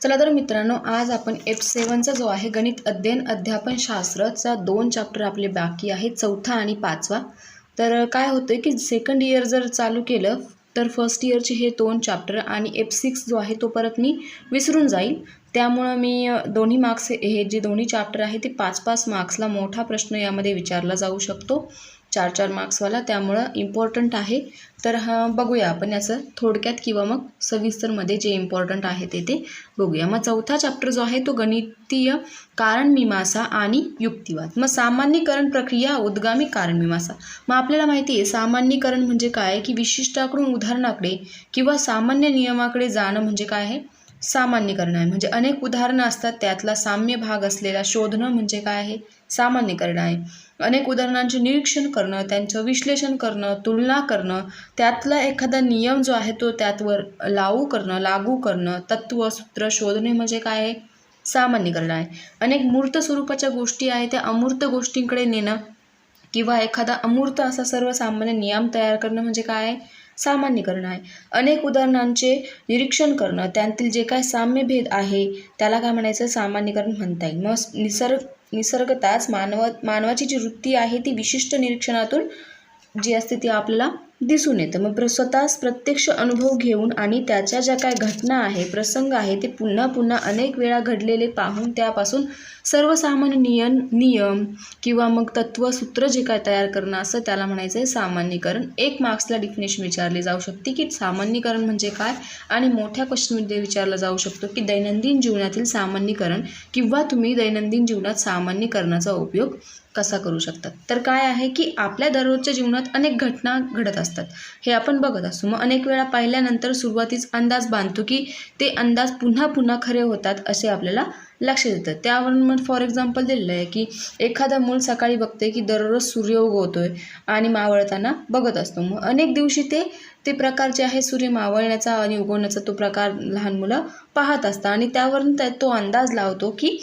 चला तर मित्रांनो, आज आपण F7चा जो आहे गणित अध्ययन अध्यापन शास्त्रचा 2 चॅप्टर आपले बाकी आहेत, चौथा आणि पाचवा. तर काय होतं की सेकंड इयर जर चालू केलं तर फर्स्ट इयरचे हे 2 चॅप्टर आणि F6 जो आहे तो परत मी विसरून जाईल. त्यामुळं मी दोन्ही मार्क्स हे जे दोन्ही चॅप्टर आहे ते 5-5 मार्क्सला मोठा प्रश्न यामध्ये विचारला जाऊ शकतो, 4-4 मार्क्सवाला. त्यामुळं इम्पॉर्टंट आहे. तर बघूया आपण याचं थोडक्यात किंवा मग सविस्तरमध्ये जे इम्पॉर्टंट आहे ते बघूया. मग चौथा चॅप्टर जो आहे तो गणितीय कारणमीमांसा आणि युक्तिवाद. मग सामान्यीकरण प्रक्रिया, उद्गामी कारणमीमांसा. मग आपल्याला माहिती आहे सामान्यीकरण म्हणजे काय की विशिष्टाकडून उदाहरणाकडे किंवा सामान्य नियमाकडे जाणं म्हणजे काय आहे, सामान्यीकरण आहे. म्हणजे अनेक उदाहरणं असतात त्यातला साम्य भाग असलेला शोधणं म्हणजे काय आहे, सामान्यीकरण आहे. अनेक उदाहरणांचे निरीक्षण करणं, त्यांचं विश्लेषण करणं, तुलना करणं, त्यातला एखादा नियम जो आहे तो त्यातवर लागू करणं, तत्व सूत्र शोधणे म्हणजे काय आहे, सामान्यीकरण आहे. अनेक मूर्त स्वरूपाच्या गोष्टी आहेत त्या अमूर्त गोष्टींकडे नेणं किंवा एखादा अमूर्त असा सर्वसामान्य नियम तयार करणं म्हणजे काय आहे, सामान्यीकरण आहे. अनेक उदाहरणांचे निरीक्षण करणं, त्यातील जे काय साम्यभेद आहे त्याला काय म्हणायचं, सामान्यीकरण म्हणता येईल. मग निसर्गताच मानवाची जी वृत्ती आहे ती विशिष्ट निरीक्षणातून जी असते ती आपल्याला दिसून येतं. मग स्वतःच प्रत्यक्ष अनुभव घेऊन आणि त्याच्या ज्या काय घटना आहे, प्रसंग आहे ते पुन्हा पुन्हा अनेक वेळा घडलेले पाहून त्यापासून सर्वसामान्य नियम किंवा मग तत्व सूत्र जे काय तयार करणं असं त्याला म्हणायचं आहे सामान्यीकरण. 1 मार्क्सला डिफिनेशन विचारली जाऊ शकते की सामान्यीकरण म्हणजे काय, आणि मोठ्या क्वेश्चनमध्ये विचारलं जाऊ शकतो की दैनंदिन जीवनातील सामान्यीकरण किंवा तुम्ही दैनंदिन जीवनात सामान्यीकरणाचा उपयोग कसा करू शकतात. तर काय आहे की आपल्या दररोजच्या जीवनात अनेक घटना घडत असतात, हे आपण बघत असतो. मग अनेक वेळा पाहिल्यानंतर सुरुवातीस अंदाज बांधतो की ते अंदाज पुन्हा पुन्हा खरे होतात असे आपल्याला लक्षात येतं. त्यावरून मग फॉर एक्झाम्पल दिलेलं आहे की एखादं मूल सकाळी बघते की दररोज सूर्य उगवतोय आणि मावळताना बघत असतो. मग अनेक दिवशी ते प्रकार जे आहे सूर्य मावळण्याचा आणि उगवण्याचा तो प्रकार लहान मुलं पाहत असतात आणि त्यावरून तो अंदाज लावतो की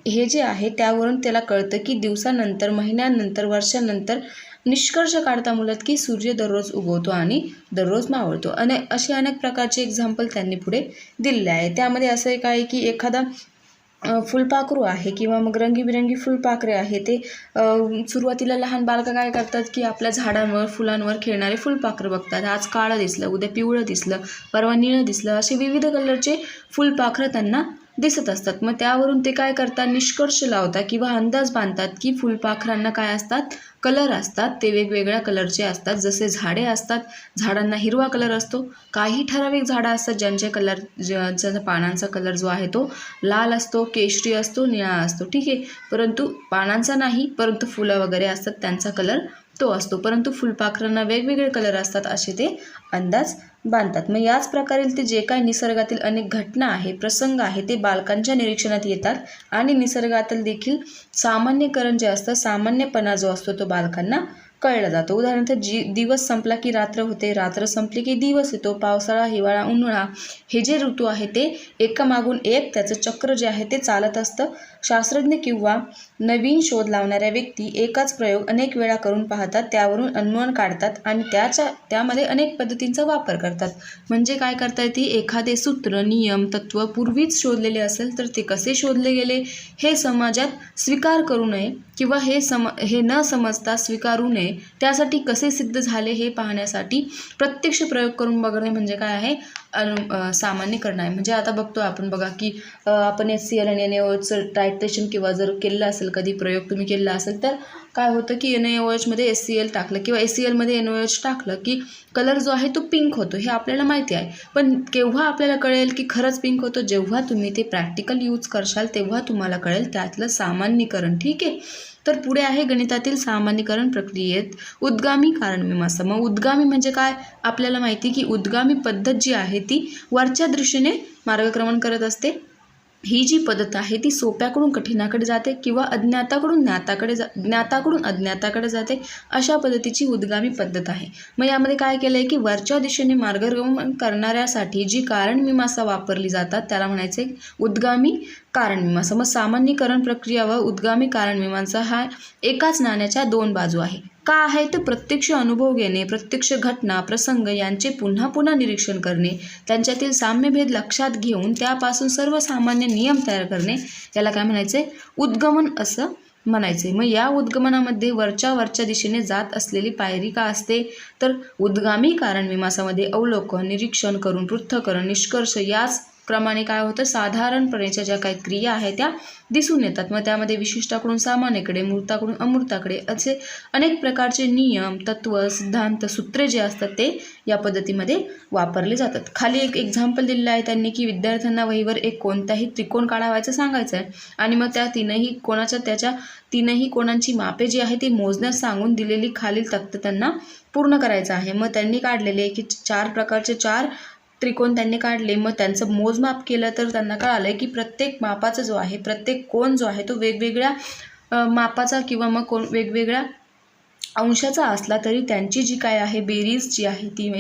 हे जे आहे त्यावरून त्याला कळतं की दिवसानंतर, महिन्यानंतर, वर्षानंतर निष्कर्ष काढता मुलात की सूर्य दररोज उगवतो आणि दररोज मावळतो. आणि असे अनेक प्रकारचे एक्झाम्पल त्यांनी पुढे दिलेले आहे. त्यामध्ये असं एक आहे की एखादा फुलपाखरू आहे किंवा मग रंगीबिरंगी फुलपाखरे आहे ते सुरुवातीला लहान बालकं काय करतात की आपल्या झाडांवर फुलांवर खेळणारे फुलपाखरं बघतात. आज काळं दिसलं, उद्या पिवळं दिसलं, परवा निळं दिसलं, असे विविध कलरचे फुलपाखरं त्यांना दिसत असतात. मग त्यावरून ते काय करतात, निष्कर्ष लावतात किंवा अंदाज बांधतात की फुलपाखरांना काय असतात, कलर असतात, ते वेगवेगळ्या कलरचे असतात. जसे झाडे असतात, झाडांना हिरवा कलर असतो, काही ठराविक झाडं असतात ज्यांच्या पानांचा कलर जो आहे तो लाल असतो, केशरी असतो, निळा असतो, ठीक आहे. परंतु पानांचा नाही, परंतु फुलं वगैरे असतात त्यांचा कलर तो असतो. परंतु फुलपाखरांना वेगवेगळे कलर असतात असे ते अंदाज बांधतात. मग याच प्रकारे ते जे काय निसर्गातील अनेक घटना आहे, प्रसंग आहे ते बालकांच्या निरीक्षणात येतात आणि निसर्गातील देखील सामान्यीकरण जे असतं, सामान्यपणा जो असतो तो बालकांना कळला जातो. उदाहरणार्थ दिवस संपला की रात्र होते, रात्र संपली की दिवस येतो, पावसाळा, हिवाळा, उन्हाळा हे जे ऋतू आहे ते एकामागून एक त्याचं चक्र जे आहे ते चालत असतं. शास्त्रज्ञ किंवा नवीन शोध लावणाऱ्या व्यक्ती एकाच प्रयोग अनेक वेळा करून पाहतात, त्यावरून अनुमान काढतात आणि त्यामध्ये अनेक पद्धतींचा वापर करतात. म्हणजे काय करता येते, एखादे सूत्र, नियम, तत्व पूर्वीच शोधलेले असेल तर ते कसे शोधले गेले हे समाजात स्वीकार करू नये किंवा हे न समजता स्वीकारू नये, त्यासाठी कसे सिद्ध झाले हे पाहण्यासाठी प्रत्यक्ष प्रयोग करून बघणे म्हणजे काय आहे, सामान्यीकरण आहे. म्हणजे आता बघतो आपण बघा की आपण HCl आणि NaOHचं टायट्रेशन किंवा जर केलं असेल कधी प्रयोग तुम्ही केला असेल तर काय होतं की NaOHमध्ये HCl टाकलं किंवा HClमध्ये NaOH टाकलं की कलर जो आहे तो पिंक होतो, हे आपल्याला माहिती आहे. पण केव्हा आपल्याला कळेल की खरंच पिंक होतो, जेव्हा तुम्ही ते प्रॅक्टिकल यूज करशाल तेव्हा तुम्हाला कळेल त्यातलं सामान्यीकरण, ठीक आहे. तर पुढे आहे गणितातील सामान्यीकरण प्रक्रियेत उद्गामी कारणमीमांसा. मग उद्गामी म्हणजे काय, आपल्याला माहिती की उद्गामी पद्धत जी आहे ती वरच्या दृष्टीने मार्गक्रमण करत असते. ही जी पद्धत आहे ती सोप्याकडून कठीणाकडे जाते किंवा ज्ञाताकडून अज्ञाताकडे जाते, अशा पद्धतीची उद्गामी पद्धत आहे. मग यामध्ये काय केलं आहे की वरच्या दिशेने मार्गक्रमण करणाऱ्यासाठी जी कारणमीमांसा वापरली जातात त्याला म्हणायचे उद्गामी कारणमीमांसा. मग सामान्यीकरण प्रक्रिया व उद्गामी कारणमीमांसा हा एकाच नाण्याच्या 2 बाजू आहे. का आहे तर प्रत्यक्ष अनुभव घेणे, प्रत्यक्ष घटना प्रसंग यांचे पुन्हा पुन्हा निरीक्षण करणे, त्यांच्यातील साम्यभेद लक्षात घेऊन त्यापासून सर्वसामान्य नियम तयार करणे, याला काय म्हणायचे? उद्गमन असं म्हणायचे. मग या उद्गमनामध्ये वरच्या दिशेने जात असलेली पायरी का असते तर उद्गामी कारण मीमांसामध्ये अवलोकन, निरीक्षण करून पृथक्करण, निष्कर्ष याच क्रमाने काय होतं साधारणपणेच्या ज्या काही क्रिया आहेत त्या दिसून येतात. मग त्यामध्ये विशिष्टाकडून सामान्यकडे, मूर्ताकडून अमूर्ताकडे असे अनेक प्रकारचे नियम, तत्व, सिद्धांत, सूत्रे जे असतात ते या पद्धतीमध्ये वापरले जातात. खाली एक एक्झाम्पल दिलेलं आहे त्यांनी की विद्यार्थ्यांना वहीवर एक कोणताही त्रिकोण काढावायचं सांगायचं आहे आणि मग त्या तीनही कोणांची मापे जी आहे ती मोजण्यास सांगून दिलेली खालील तक्ता त्यांना पूर्ण करायचं आहे. मग त्यांनी काढलेले की 4 प्रकारचे 4 त्रिकोण त्यांनी काढले. मग त्यांचं मोजमाप केलं तर त्यांना कळालं की प्रत्येक मापाचा जो आहे, प्रत्येक कोन जो आहे तो वेगवेगळ्या मापाचा किंवा मग वेगवेगळ्या अंशाचा असला तरी त्यांची जी काय आहे बेरीज जी आहे ती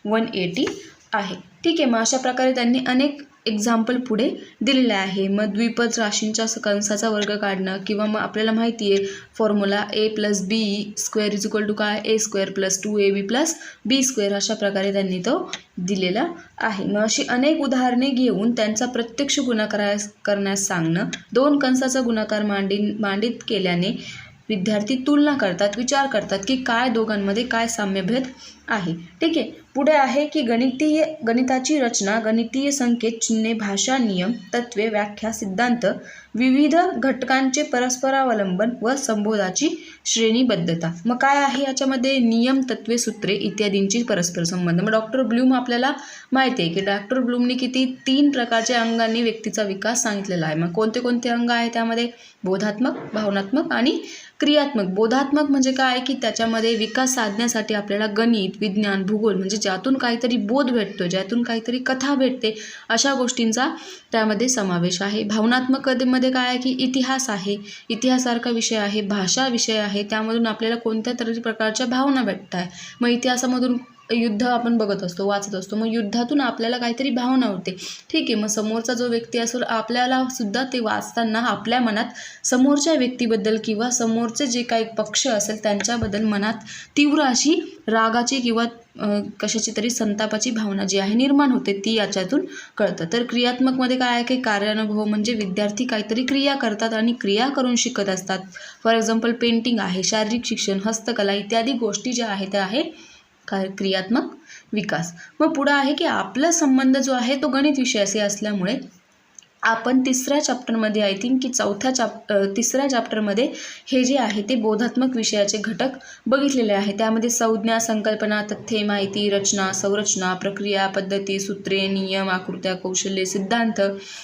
180 आहे. ठीक आहे. मग अशा प्रकारे त्यांनी अनेक एक्झाम्पल पुढे दिलेले आहे. मग द्विपद राशींच्या कंसाचा वर्ग काढणं किंवा मग आपल्याला माहिती आहे फॉर्म्युला a+b² काय a² + 2ab + b², अशा प्रकारे त्यांनी तो दिलेला आहे. मग अशी अनेक उदाहरणे घेऊन त्यांचा प्रत्यक्ष गुणाकार करण्यास सांगणं, 2 कंसाचा गुणाकार मांडित केल्याने विद्यार्थी तुलना करतात, विचार करतात की काय दोघांमध्ये काय साम्यभेद आहे. ठीक आहे. पुढे आहे की गणिताची रचना, गणितीय संकेत, चिन्हे, भाषा, नियम, तत्वे, व्याख्या, सिद्धांत, विविध घटकांचे परस्परावलंबन व संबोधाची श्रेणीबद्धता. मग काय आहे याच्यामध्ये? नियम, तत्वे, सूत्रे इत्यादींची परस्पर संबंध. मग डॉक्टर ब्लूम आपल्याला माहिती आहे की डॉक्टर ब्लूमने किती 3 प्रकारच्या अंगांनी व्यक्तीचा विकास सांगितलेला आहे. मग कोणते कोणते अंग आहे त्यामध्ये? बोधात्मक, भावनात्मक आणि क्रियात्मक. बोधात्मक म्हणजे काय की त्याच्यामध्ये विकास साधण्यासाठी आपल्याला गणित, विज्ञान, भूगोल म्हणजे ज्यातून काहीतरी बोध भेटतो, ज्यातून काहीतरी कथा भेटते अशा गोष्टींचा त्यामध्ये समावेश आहे. भावनात्मकतेमध्ये काय आहे की इतिहास आहे, इतिहासासारखा विषय आहे, भाषा विषय आहे, त्यामधून आपल्याला कोणत्या तरी प्रकारच्या भावना भेटत आहे. मग इतिहासामधून युद्ध आपण बघत असतो, वाचत असतो, मग युद्धातून आपल्याला काहीतरी भावना होते. ठीक आहे. मग समोरचा जो व्यक्ती असेल आपल्याला सुद्धा ते वाचताना आपल्या मनात समोरच्या व्यक्तीबद्दल किंवा समोरचे जे काही पक्ष असेल त्यांच्याबद्दल मनात तीव्र अशी रागाची किंवा कशाची तरी संतापाची भावना जी आहे निर्माण होते, ती याच्यातून कळतं. तर क्रियात्मकमध्ये काय आहे की कार्यानुभव म्हणजे विद्यार्थी काहीतरी क्रिया करतात आणि क्रिया करून शिकत असतात. फॉर एक्झाम्पल पेंटिंग आहे, शारीरिक शिक्षण, हस्तकला इत्यादी गोष्टी ज्या आहेत त्या आहे क्रियात्मक विकास. मग पुढे आहे की आपला संबंध जो आहे तो गणित विषयाशी असल्यामुळे आपण तिसऱ्या चॅप्टरमध्ये आय थिंक की तिसऱ्या चॅप्टरमध्ये हे जे आहे ते बोधात्मक विषयाचे घटक बघितलेले आहे. त्यामध्ये संज्ञा, संकल्पना, तथ्ये, माहिती, रचना, संरचना, प्रक्रिया, पद्धती, सूत्रे, नियम, आकृत्या, कौशल्ये, सिद्धांत,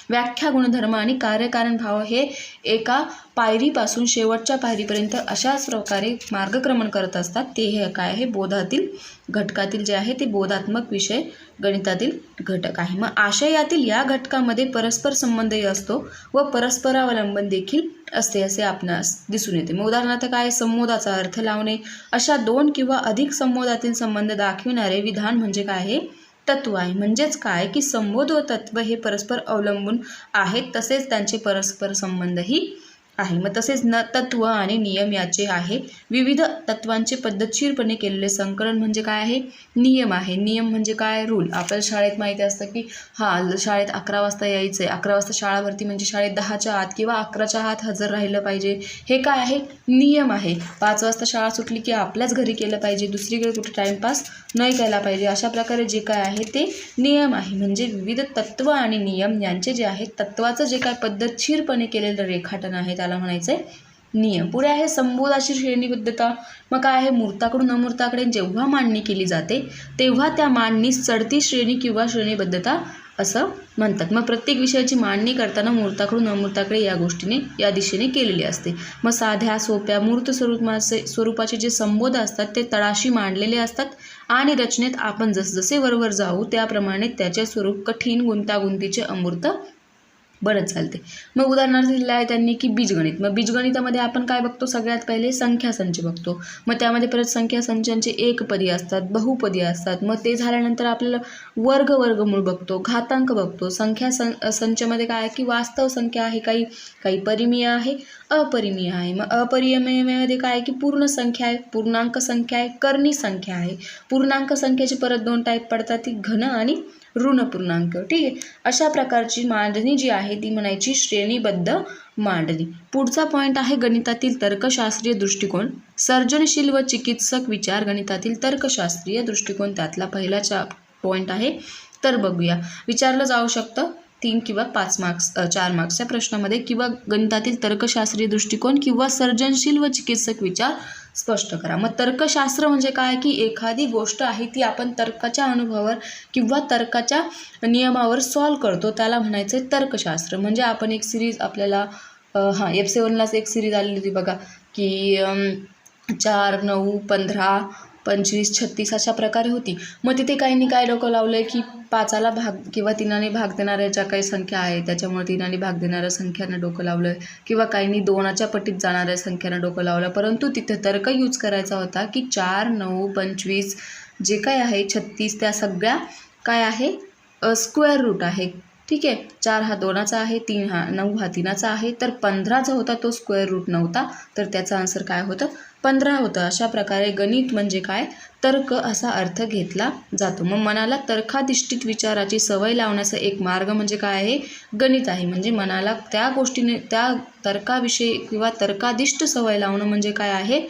व्याख्या, गुणधर्म आणि कार्यकारण भाव हे एका पायरीपासून शेवटच्या पायरीपर्यंत अशाच प्रकारे मार्गक्रमण करत असतात. ते हे काय आहे बोधातील घटकातील जे आहे ते बोधात्मक विषय गणितातील घटक आहे. मग आशयातील या घटकामध्ये परस्पर संबंधही असतो व परस्परावलंबन देखील असते असे आपणास दिसून येते. मग उदाहरणार्थ काय? संबोधाचा अर्थ लावणे. अशा 2 किंवा अधिक संबोधातील संबंध दाखविणारे विधान म्हणजे काय आहे? तत्व आहे. म्हणजेच काय की संबोध व तत्व हे परस्पर अवलंबून आहेत, तसेच त्यांचे परस्पर संबंधही आहे. मग तसेच तत्व आणि नियम याचे आहे. विविध तत्वांचे पद्धतशीरपणे केलेले संकलन म्हणजे काय आहे? नियम आहे. नियम म्हणजे काय? रूल. आपल्याला शाळेत माहिती असतं की शाळेत 11 वाजता यायचं आहे, 11 वाजता शाळा भरती म्हणजे शाळेत 10च्या आत किंवा 11च्या आत हजर राहिलं पाहिजे. हे काय आहे? नियम आहे. 5 वाजता शाळा सुटली की आपल्याच घरी केलं पाहिजे, दुसरीकडे कुठे टाईमपास नाही केला पाहिजे. अशा प्रकारे जे काय आहे ते नियम आहे. म्हणजे विविध तत्व आणि नियम यांचे जे आहे तत्वाचं जे काय पद्धतशीरपणे केलेलं रेखाटन आहे त्याला म्हणायचं आहे नियम. पुढे आहे संबोधाची श्रेणीबद्धता. मग काय आहे? मूर्ताकडून अमूर्ताकडे जेव्हा मांडणी केली जाते तेव्हा त्या मांडणीस चढती श्रेणी किंवा श्रेणीबद्धता असं म्हणतात. मग प्रत्येक विषयाची मांडणी करताना मूर्ताकडून अमूर्ताकडे या दिशेने केलेली असते. मग साध्या सोप्या मूर्त स्वरूपाचे जे संबोध असतात ते तळाशी मांडलेले असतात आणि रचनेत आपण जसजसे वरवर जाऊ त्याप्रमाणे त्याचे स्वरूप कठीण, गुंतागुंतीचे, अमूर्त बरं चालते. मग उदाहरणार्थ दिलं आहे त्यांनी की बीजगणित. मग बीजगणितामध्ये आपण काय बघतो, सगळ्यात पहिले संख्यासंच बघतो. मग त्यामध्ये परत संख्यासंचांचे एकपदी असतात, बहुपदी असतात. मग ते झाल्यानंतर आपल्याला वर्गमूळ बघतो, घातांक बघतो. संचामध्ये काय आहे की वास्तव संख्या आहे, काही परिमेय आहे, अपरिमेय आहे. मग अपरिमेयमध्ये काय आहे की पूर्ण संख्या आहे, पूर्णांक संख्या आहे, कर्णी संख्या आहे. पूर्णांक संख्येचे परत 2 टाईप पडतात, ती घन आणि ऋण पूर्णांक. ठीक आहे. अशा प्रकारची मांडणी जी आहे ती म्हणायची श्रेणीबद्ध मांडणी. पुढचा पॉईंट आहे गणितातील तर्कशास्त्रीय दृष्टिकोन. सर्जनशील व चिकित्सक विचार गणितातील तर्कशास्त्रीय दृष्टिकोन, त्यातला पहिला पॉईंट आहे. तर बघूया, विचारलं जाऊ शकतं 3 किंवा 5 मार्क्स 4 मार्क्सच्या प्रश्नामध्ये, किंवा गणितातील तर्कशास्त्रीय दृष्टिकोन किंवा सर्जनशील व चिकित्सक विचार स्पष्ट करा. मग तर्कशास्त्र म्हणजे काय की एखादी गोष्ट आहे ती आपण तर्काच्या अनुभवावर किंवा तर्काच्या नियमावर सॉल्व करतो, त्याला म्हणायचं तर्कशास्त्र. म्हणजे आपण एक सिरीज आपल्याला F7लाच एक सिरीज आलेली होती बघा की 4, 9, 15, 25, 36 अशा प्रकारे होती. मग तिथे काहींनी काय डोकं लावलं आहे की 5ला भाग किंवा 3ने भाग देणाऱ्या ज्या काही संख्या आहे त्याच्यामुळे 3ने भाग देणाऱ्या संख्यानं डोकं लावलं आहे, किंवा काहींनी 2च्या पटीत जाणाऱ्या संख्यानं डोकं लावलं. परंतु तिथे तर्क यूज करायचा होता की 4, 9, 25 जे काय आहे 36 त्या सगळ्या काय आहे स्क्वेअर रूट आहे. ठीक आहे. 4 हा 2चा आहे, 9 हा 3चा आहे. तर 15 जो होता तो स्क्वेअर रूट नव्हता, तर त्याचा आन्सर काय होतं 15 होतं. अशा प्रकारे गणित म्हणजे काय, तर्क असा अर्थ घेतला जातो. मग मनाला तर्काधिष्ठित विचाराची सवय लावण्याचा एक मार्ग म्हणजे काय आहे, गणित आहे. म्हणजे मनाला त्या गोष्टीने त्या तर्काविषयी किंवा तर्काधिष्ठ सवय लावणं म्हणजे काय आहे,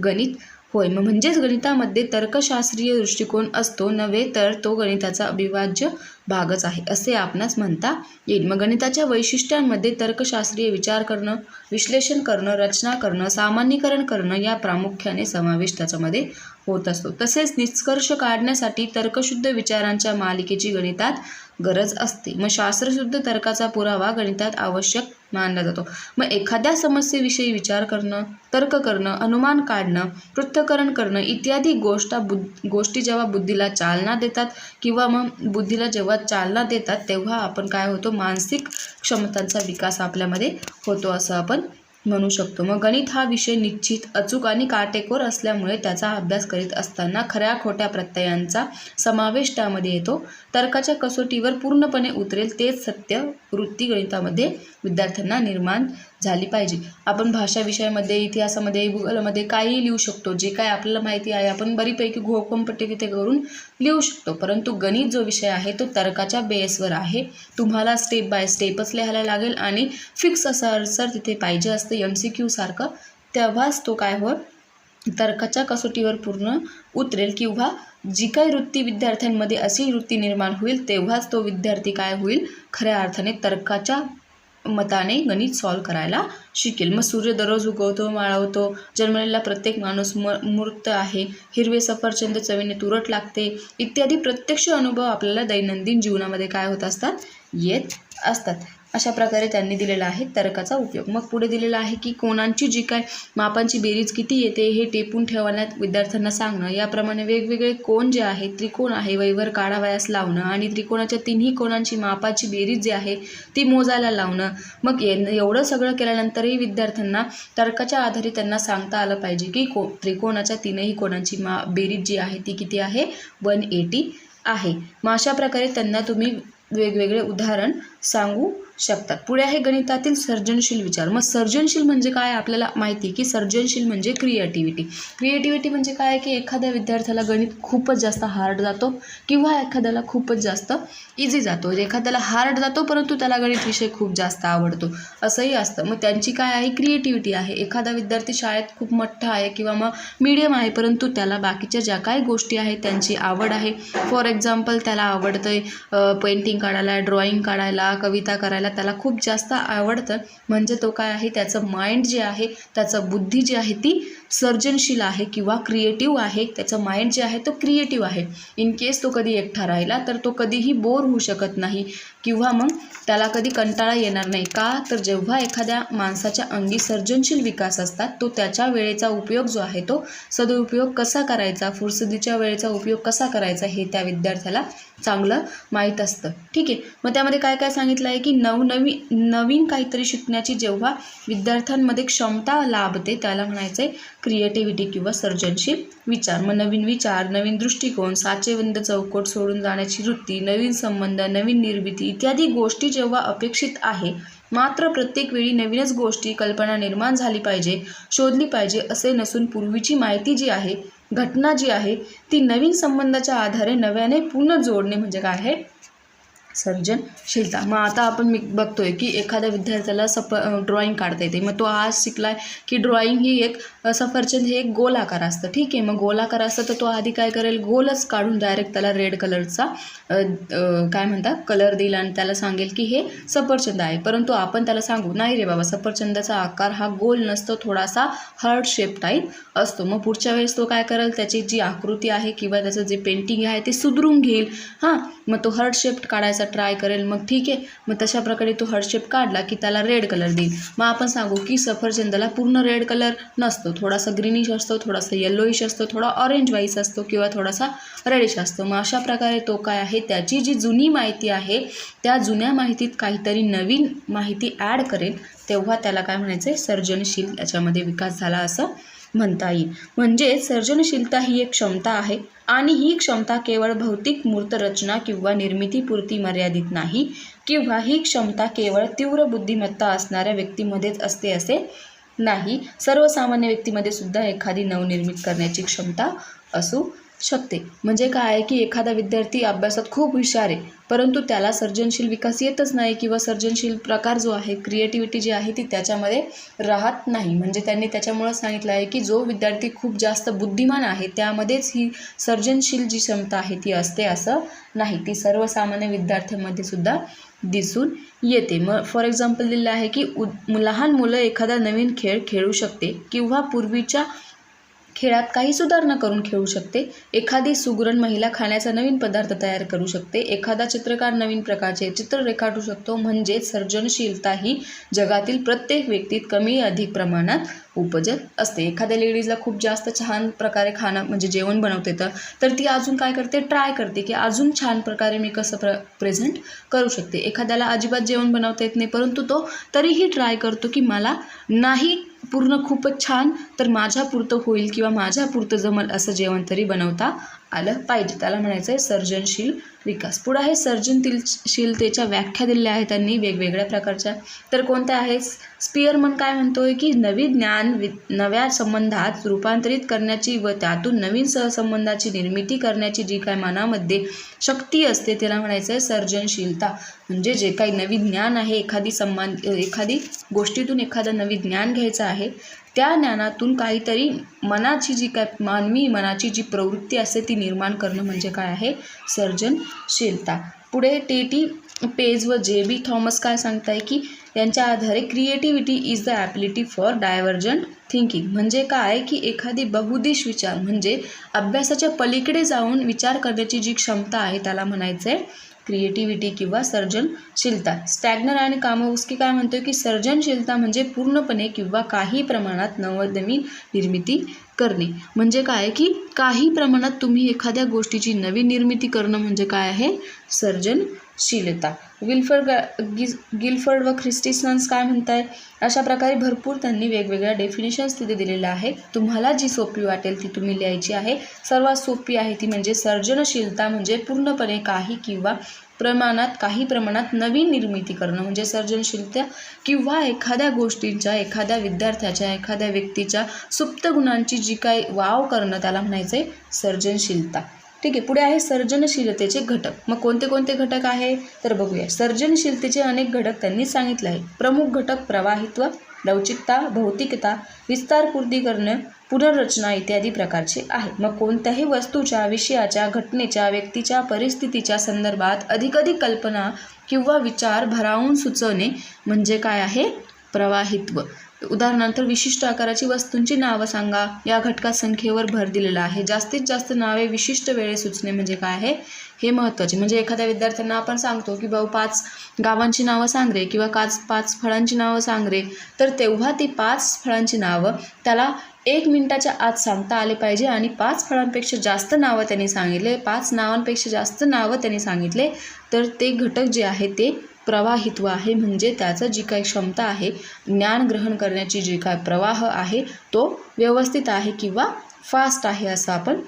गणित होय. मग म्हणजेच गणितामध्ये तर्कशास्त्रीय दृष्टिकोन असतो नव्हे तर तो गणिताचा अविभाज्य भागच आहे असे आपणास म्हणता येईल. मग गणिताच्या वैशिष्ट्यांमध्ये तर्कशास्त्रीय विचार करणं, विश्लेषण करणं, रचना करणं, सामान्यीकरण करणं या प्रामुख्याने समावेश त्याच्यामध्ये होत असतो. तसेच निष्कर्ष काढण्यासाठी तर्कशुद्ध विचारांच्या मालिकेची गणितात गरज असते. मग शास्त्रशुद्ध तर्काचा पुरावा गणितात आवश्यक मानला जातो. मग एखाद्या समस्येविषयी विचार करणं, तर्क करणं, अनुमान काढणं, पृथक्करण करणं इत्यादी गोष्टी जेव्हा बुद्धीला चालना देतात किंवा मग बुद्धीला जेव्हा चालना देतात तेव्हा आपण काय होतो, मानसिक क्षमतांचा विकास आपल्यामध्ये होतो असं आपण म्हणू शकतो. मग गणित हा विषय निश्चित, अचूक आणि काटेकोर असल्यामुळे त्याचा अभ्यास करीत असताना खऱ्या खोट्या प्रत्ययांचा समावेश त्यामध्ये येतो. तर्काच्या कसोटीवर पूर्णपणे उतरेल तेच सत्य वृत्ती गणितामध्ये विद्यार्थ्यांना निर्माण झाली पाहिजे. आपण भाषा विषयामध्ये, इतिहासामध्ये, भूगोलामध्ये काहीही लिहू शकतो. जे काय आपल्याला माहिती आहे आपण बरीपैकी घोकमपट्टी तिथे करून लिहू शकतो. परंतु गणित जो विषय आहे तो तर्काच्या बेसवर आहे. तुम्हाला स्टेप बाय स्टेपच लिहायला लागेल आणि फिक्स असं आन्सर तिथे पाहिजे असतं MCQ सारखं. तेव्हाच तो काय होईल, तर्काच्या कसोटीवर पूर्ण उतरेल किंवा जी काही वृत्ती विद्यार्थ्यांमध्ये अशी वृत्ती निर्माण होईल तेव्हाच तो विद्यार्थी काय होईल, खऱ्या अर्थाने तर्काच्या मताने गणित सॉल्व करायला शिकेल. मग सूर्य दररोज उगवतो, माळवतो, जन्मलेला प्रत्येक माणूस मूर्त आहे, हिरवे सफरचंद चवीने तुरट लागते इत्यादी प्रत्यक्ष अनुभव आपल्याला दैनंदिन जीवनामध्ये काय होत असतात, येत असतात. अशा प्रकारे त्यांनी दिलेला आहे तर्काचा उपयोग. मग पुढे दिलेला आहे की कोणांची जी काय मापांची बेरीज किती येते हे टेपून ठेवण्यात विद्यार्थ्यांना सांगणं. याप्रमाणे वेगवेगळे कोण जे आहे, त्रिकोण आहे, वैवर काढावयास लावणं आणि त्रिकोणाच्या तिन्ही कोणांची मापाची बेरीज जी आहे ती मोजायला लावणं. मग एवढं सगळं केल्यानंतरही विद्यार्थ्यांना तर्काच्या आधारे त्यांना सांगता आलं पाहिजे की त्रिकोणाच्या तीनही कोणांची बेरीज जी आहे ती किती आहे, 180 आहे. मग अशा प्रकारे त्यांना तुम्ही वेगवेगळे उदाहरण सांगू शकतात. पुढे आहे गणितातील सर्जनशील विचार. मग सर्जनशील म्हणजे काय, आपल्याला माहिती की सर्जनशील म्हणजे क्रिएटिव्हिटी म्हणजे काय की एखाद्या विद्यार्थ्याला गणित खूपच जास्त हार्ड जातो किंवा एखाद्याला खूपच जास्त इझी जातो. एखाद्याला हार्ड जातो परंतु त्याला गणित विषय खूप जास्त आवडतो असंही असतं. मग त्यांची काय आहे, क्रिएटिव्हिटी आहे. एखादा विद्यार्थी शाळेत खूप मोठा आहे किंवा मग मीडियम आहे परंतु त्याला बाकीच्या ज्या काही गोष्टी आहेत त्यांची आवड आहे. फॉर एक्झाम्पल त्याला आवडतं पेंटिंग काढायला, ड्रॉइंग काढायला, कविता करायला त्याला खूप जास्त आवडतं. म्हणजे तो काय आहे, त्याचं माइंड जे आहे, त्याचं बुद्धी जी आहे ती सर्जनशील आहे किंवा क्रिएटिव्ह आहे, त्याचं माइंड जे आहे तो क्रिएटिव्ह आहे. इन केस तो कधी एकटा राहिला तर तो कधीही बोर होऊ शकत नाही किंवा मग त्याला कधी कंटाळा येणार नाही. का तर जेव्हा एखाद्या माणसाच्या अंगी सर्जनशील विकास असतात तो त्याच्या वेळेचा उपयोग जो आहे तो सदुपयोग कसा करायचा, फुरसतीच्या वेळेचा उपयोग कसा करायचा हे त्या विद्यार्थ्याला चांगलं माहीत असतं. ठीक आहे. मग त्यामध्ये काय काय सांगितलं आहे की नवीन काहीतरी शिकण्याची जेव्हा विद्यार्थ्यांमध्ये क्षमता लाभते त्याला म्हणायचं आहे क्रिएटिव्हिटी किंवा सर्जनशील विचार. मग नवीन विचार, नवीन दृष्टिकोन, साचेबंद चौकट सोडून जाण्याची वृत्ती, नवीन संबंध, नवीन निर्मिती इत्यादी गोष्टी जेव्हा अपेक्षित आहे, मात्र प्रत्येक वेळी नवीनच गोष्टी कल्पना निर्माण झाली पाहिजे, शोधली पाहिजे असे नसून पूर्वीची माहिती जी आहे, घटना जी आहे ती नवीन संबंधाच्या आधारे नव्याने पुन्हा जोडणे म्हणजे काय आहे सर्जनशीलता. मग आता आपण बघतोय की एखाद्या विद्यार्थ्याला ड्रॉइंग काढता येते. मग तो आज शिकलाय की ड्रॉइंग ही एक सफरचंद हे एक गोलाकार असतं. ठीक आहे. मग गोलाकार असतं तर तो आधी काय करेल, गोलच काढून डायरेक्ट त्याला रेड कलरचा काय म्हणतात कलर देईल आणि त्याला सांगेल की हे सफरचंद आहे. परंतु आपण त्याला सांगू नाही रे बाबा, सफरचंदाचा आकार हा गोल नसतो, थोडासा हार्ट शेप टाईप असतो. मग पुढच्या वेळेस तो काय करेल, त्याची जी आकृती आहे किंवा त्याचं जे पेंटिंग आहे ते सुधरून घेईल. हां, मग तो हार्ट शेप काढायचा ट्राय करेल. मग ठीक आहे, मग तशा प्रकारे तो हार्ट शेप काढला की त्याला रेड कलर देईल. मग आपण सांगू की सफरचंदाला पूर्ण रेड कलर नसतो, थोडासा ग्रीनिश असतो, थोडासा येलोइश असतो, थोडा ऑरेंज वाईस असतो किंवा थोडासा रेडिश असतो. मग अशा प्रकारे तो काय आहे, त्याची जी जुनी माहिती आहे त्या जुन्या माहितीत काहीतरी नवीन माहिती ॲड करेल, तेव्हा त्याला काय म्हणायचं आहे सर्जनशील याच्यामध्ये विकास झाला असं म्हणता येईल. म्हणजे सर्जनशीलता ही एक क्षमता आहे आणि ही क्षमता केवळ भौतिक मूर्त रचना किंवा निर्मितीपुरती मर्यादित नाही किंवा ही क्षमता केवळ तीव्र बुद्धिमत्ता असणाऱ्या व्यक्तीमध्येच असते असे नाही. सर्वसामान्य व्यक्तीमध्ये सुद्धा एखादी नवनिर्मित करण्याची क्षमता असू शकते. म्हणजे काय आहे की एखादा विद्यार्थी अभ्यासात खूप हुशार आहे परंतु त्याला सर्जनशील विकास येतच नाही किंवा सर्जनशील प्रकार जो आहे, क्रिएटिव्हिटी जी आहे ती त्याच्यामध्ये राहत नाही. म्हणजे त्यांनी त्याच्यामुळं सांगितलं आहे की जो विद्यार्थी खूप जास्त बुद्धिमान आहे त्यामध्येच ही सर्जनशील जी क्षमता आहे ती असते असं नाही, ती सर्वसामान्य विद्यार्थ्यांमध्ये सुद्धा दिसून येते. मग फॉर एक्झाम्पल दिलं आहे की लहान मुलं एखादा नवीन खेळ खेळू शकते किंवा पूर्वीच्या खेळात काही सुधारणा करून खेळू शकते. एखादी सुगरण महिला खाण्याचा नवीन पदार्थ तयार करू शकते. एखादा चित्रकार नवीन प्रकारचे चित्र रेखाटू शकतो. म्हणजे सर्जनशीलता ही जगातील प्रत्येक व्यक्तीत कमी अधिक प्रमाणात उपजत असते. एखाद्या लेडीजला खूप जास्त छान प्रकारे खाणं म्हणजे जेवण बनवता येतं तर ती अजून काय करते, ट्राय करते की अजून छान प्रकारे मी कसं प्रेझेंट करू शकते. एखाद्याला अजिबात जेवण बनवता येत नाही परंतु तो तरीही ट्राय करतो की मला नाही पूर्ण खूपच छान तर माझ्यापुरतं होईल किंवा माझ्यापुरतं जमल असं जेवण तरी बनवता आलं पाहिजे. त्याला म्हणायचं आहे सर्जनशील विकास. पुढे आहे सर्जनशीलतेच्या व्याख्या दिलेल्या आहेत त्यांनी वेगवेगळ्या प्रकारच्या. तर कोणत्या आहेत, स्पियरमन काय म्हणतोय की नवीन ज्ञान नव्या संबंधात रूपांतरित करण्याची व त्यातून नवीन सहसंबंधाची निर्मिती करण्याची जी काय मनामध्ये शक्ती असते त्याला म्हणायचं आहे सर्जनशीलता. म्हणजे जे काही नवीन ज्ञान आहे, एखादी गोष्टीतून एखादं नवीन ज्ञान घ्यायचं आहे, त्या ज्ञानातून काहीतरी मनाची जी काय मानवी मनाची जी प्रवृत्ती असते ती निर्माण करणं म्हणजे काय आहे सर्जनशीलता. पुढे टेटी पेज व जे.बी. थॉमस काय सांगताय की यांच्या आधारे creativity is the ability for divergent thinking. म्हणजे काय की एखादी बहुदिश विचार म्हणजे अभ्यासाच्या पलीकडे जाऊन विचार करण्याची जी क्षमता आहे त्याला म्हणायचं आहे क्रिएटिव्हिटी किंवा सर्जनशीलता. स्टॅग्नर आणि कामोव्स्की काय म्हणतोय की सर्जनशीलता म्हणजे पूर्णपणे किंवा काही प्रमाणात नवनवीन निर्मिती करणे. म्हणजे काय की काही प्रमाणात तुम्ही एखाद्या गोष्टीची नवीन निर्मिती करणं म्हणजे काय आहे सर्जनशीलता. गिलफर्ड व ख्रिस्टिसन्स काय म्हणताय, अशा प्रकारे भरपूर त्यांनी वेगवेगळ्या डेफिनेशन्स तिथे दिलेल्या आहेत. तुम्हाला जी सोपी वाटेल ती तुम्ही लिहायची आहे. सर्वात सोपी आहे ती म्हणजे सर्जनशीलता म्हणजे पूर्णपणे काही प्रमाणात नवीन निर्मिती करणं म्हणजे सर्जनशीलता किंवा एखाद्या गोष्टींच्या, एखाद्या विद्यार्थ्याच्या, एखाद्या व्यक्तीच्या सुप्त गुणांची जी काय वाव करणं त्याला म्हणायचं आहे सर्जनशीलता. ठीक आहे. पुढे आहे सर्जनशीलतेचे घटक. मग कोणते कोणते घटक आहे तर बघूया. सर्जनशीलतेचे अनेक घटक त्यांनी सांगितले आहे. प्रमुख घटक प्रवाहित्व, लवचिकता, भौतिकता, विस्तारपूर्तीकरण, पुनर्रचना इत्यादी प्रकारचे आहे. मग कोणत्याही वस्तूच्या, विषयाच्या, घटनेच्या, व्यक्तीच्या, परिस्थितीच्या संदर्भात अधिकाधिक कल्पना किंवा विचार भरावून सुचवणे म्हणजे काय आहे प्रवाहित्व. उदाहरणार्थ विशिष्ट आकाराची वस्तूंची नावं सांगा. या घटकात संख्येवर भर दिलेला आहे. जास्तीत जास्त नावे विशिष्ट वेळे सुचणे म्हणजे काय आहे हे महत्त्वाचे. म्हणजे एखाद्या विद्यार्थ्यांना आपण सांगतो की भाऊ 5 गावांची नावं सांग रे किंवा 5 फळांची नावं सांग रे, तर तेव्हा ती 5 फळांची नावं त्याला 1 मिनिटाच्या आत सांगता आले पाहिजे. आणि 5 फळांपेक्षा जास्त नावं त्यांनी सांगितले, 5 नावांपेक्षा जास्त नावं त्यांनी सांगितले, तर ते घटक जे आहे ते प्रवाहित्व आहे. म्हणजे त्याचं जी काही क्षमता आहे, ज्ञान ग्रहण करण्याची जी काय प्रवाह आहे तो व्यवस्थित आहे किंवा फास्ट आहे असं आपण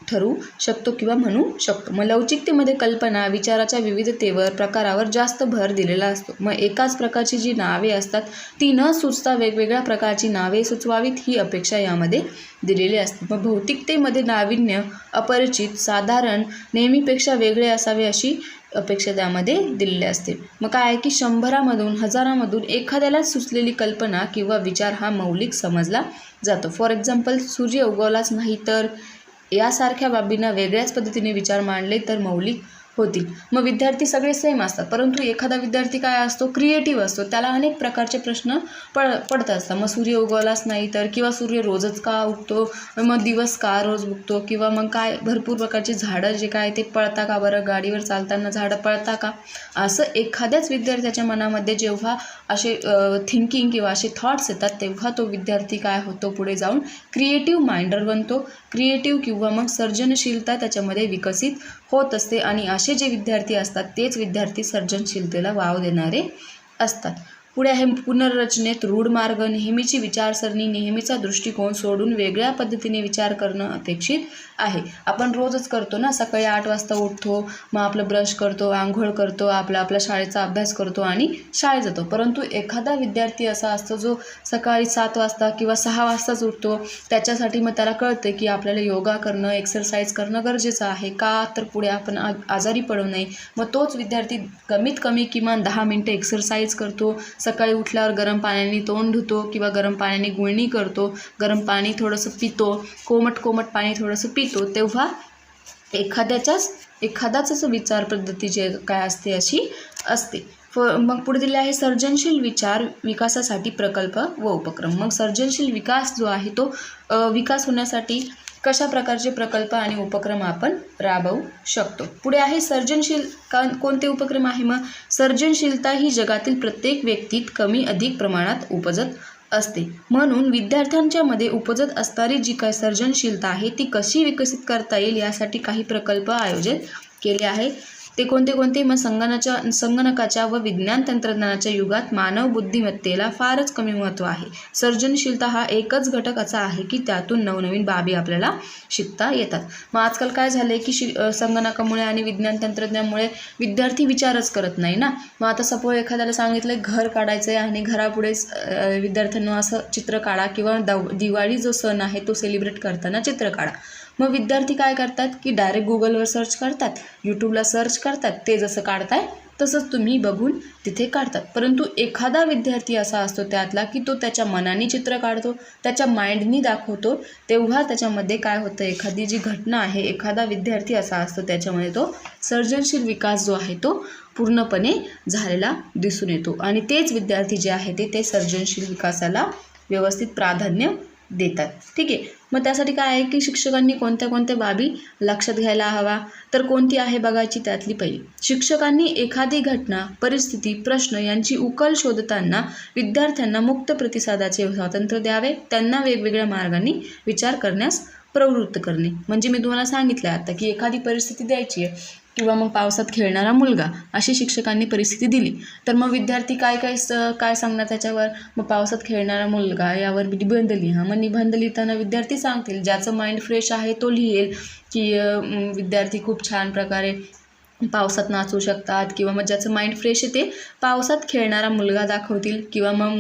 ठरवू शकतो किंवा म्हणू शकतो. मग लवचिकतेमध्ये कल्पना, विचाराच्या विविधतेवर, प्रकारावर जास्त भर दिलेला असतो. मग एकाच प्रकारची जी नावे असतात ती न सुचता वेगवेगळ्या प्रकारची नावे सुचवावीत ही अपेक्षा यामध्ये दिलेली असते. मग भौतिकतेमध्ये नाविन्य, अपरिचित, साधारण, नेहमीपेक्षा वेगळे असावे अशी अपेक्षा त्यामध्ये दिलेली असते. मग काय आहे की 100मधून 1000मधून एखाद्याला सुचलेली कल्पना किंवा विचार हा मौलिक समजला जातो. फॉर एक्झाम्पल, सूर्य उगवलाच नाही तर यासारख्या बाबींना वेगळ्याच पद्धतीने विचार मांडले तर मौलिक होतील. मग विद्यार्थी सगळे सेम असतात, परंतु एखादा विद्यार्थी काय असतो, क्रिएटिव्ह असतो. त्याला अनेक प्रकारचे प्रश्न पडत असतात. मग सूर्य उगवलाच नाही तर, किंवा सूर्य रोजच का उगतो, मग दिवस का रोज उगतो, किंवा मग काय भरपूर प्रकारचे झाडं जे काय ते पळता का बरं, गाडीवर चालताना झाडं पळता का. असं एखाद्याच विद्यार्थ्याच्या मनामध्ये जेव्हा असे थिंकिंग किंवा असे थॉट्स येतात तेव्हा तो विद्यार्थी काय होतो, पुढे जाऊन क्रिएटिव्ह माइंडर बनतो. क्रिएटिव्ह किंवा मग सर्जनशीलता त्याच्यामध्ये विकसित होत असते. आणि असे जे विद्यार्थी असतात तेच विद्यार्थी सर्जनशीलतेला वाव देणारे असतात. पुढे आहे पुनर्रचनेत रूढ मार्ग, नेहमीची विचारसरणी, नेहमीचा दृष्टिकोन सोडून वेगळ्या पद्धतीने विचार करणं अपेक्षित आहे. आपण रोजच करतो ना, सकाळी 8 वाजता उठतो, मग आपलं ब्रश करतो, आंघोळ करतो, आपला शाळेचा अभ्यास करतो आणि शाळेत जातो. परंतु एखादा विद्यार्थी असा असतो जो सकाळी 7 वाजता किंवा 6 वाजताच उठतो. त्याच्यासाठी मग त्याला कळतं की आपल्याला योगा करणं, एक्सरसाइज करणं गरजेचं आहे. का तर पुढे आपण आजारी पडू नये. मग तोच विद्यार्थी कमीत कमी किमान 10 मिनिटं एक्सरसाइज करतो. सकाळी उठल्यावर गरम पाण्याने तोंड धुतो किंवा गरम पाण्याने गुळणी करतो, गरम पाणी थोडंसं पितो, कोमट पाणी थोडंसं पितो. तेव्हा एखादाच विचार पद्धती जे काय असते अशी असते. मग पुढे दिले आहे सर्जनशील विचार विकासासाठी प्रकल्प व उपक्रम. मग सर्जनशील विकास जो आहे तो विकास होण्यासाठी कशा प्रकारचे प्रकल्प आणि उपक्रम आपण राबवू शकतो. पुढे आहे सर्जनशील कोणते उपक्रम आहे. मग सर्जनशीलता ही जगातील प्रत्येक व्यक्तीत कमी अधिक प्रमाणात उपजत असते. म्हणून विद्यार्थ्यांच्या मध्ये उपजत असणारी जी काही सर्जनशीलता आहे ती कशी विकसित करता येईल यासाठी काही प्रकल्प आयोजित केले आहेत. ते कोणते. मग संगणकाच्या व विज्ञान तंत्रज्ञानाच्या युगात मानव बुद्धिमत्तेला फारच कमी महत्त्व आहे. सर्जनशीलता हा एकच घटक असा आहे की त्यातून नवनवीन बाबी आपल्याला शिकता येतात. मग आजकाल काय झालं आहे की संगणकामुळे आणि विज्ञान तंत्रज्ञानामुळे विद्यार्थी विचारच करत नाही ना. मग आता सपोज एखाद्याला सांगितलं घर काढायचं आहे आणि घरापुढे विद्यार्थ्यांना असं चित्र काढा किंवा दिवाळी जो सण आहे तो सेलिब्रेट करताना चित्र काढा. मग विद्यार्थी काय करतात की डायरेक्ट गुगलवर सर्च करतात, यूट्यूबला सर्च करतात, ते जसं काढताय तसंच तुम्ही बघून तिथे काढतात. परंतु एखादा विद्यार्थी असा असतो त्यातला की तो त्याच्या मनाने चित्र काढतो, त्याच्या माइंडनी दाखवतो. तेव्हा त्याच्यामध्ये काय होतं, एखादी जी घटना आहे, एखादा विद्यार्थी असा असतो त्याच्यामध्ये तो सर्जनशील विकास जो आहे तो पूर्णपणे झालेला दिसून येतो. आणि तेच विद्यार्थी जे आहे ते सर्जनशील विकासाला व्यवस्थित प्राधान्य देतात. ठीक आहे. मग त्यासाठी काय आहे की शिक्षकांनी कोणत्या बाबी लक्षात घ्यायला हवा, तर कोणती आहे बघायची. त्यातली पहिली, शिक्षकांनी एखादी घटना, परिस्थिती, प्रश्न यांची उकल शोधताना विद्यार्थ्यांना मुक्त प्रतिसादाचे स्वातंत्र्य द्यावे. त्यांना वेगवेगळ्या मार्गांनी विचार करण्यास प्रवृत्त करणे. म्हणजे मी तुम्हाला सांगितलं आता की एखादी परिस्थिती द्यायची आहे किंवा मग पावसात खेळणारा मुलगा अशी शिक्षकांनी परिस्थिती दिली, तर मग विद्यार्थी काय सांगणार त्याच्यावर. मग पावसात खेळणारा मुलगा यावर निबंध लिहा. मग निबंध लिहिताना विद्यार्थी सांगतील, ज्याचं माइंड फ्रेश आहे तो लिहेल की विद्यार्थी खूप छान प्रकारे पावसात नाचू शकतात, किंवा मग ज्याचं माइंड फ्रेश आहे ते पावसात खेळणारा मुलगा दाखवतील किंवा मग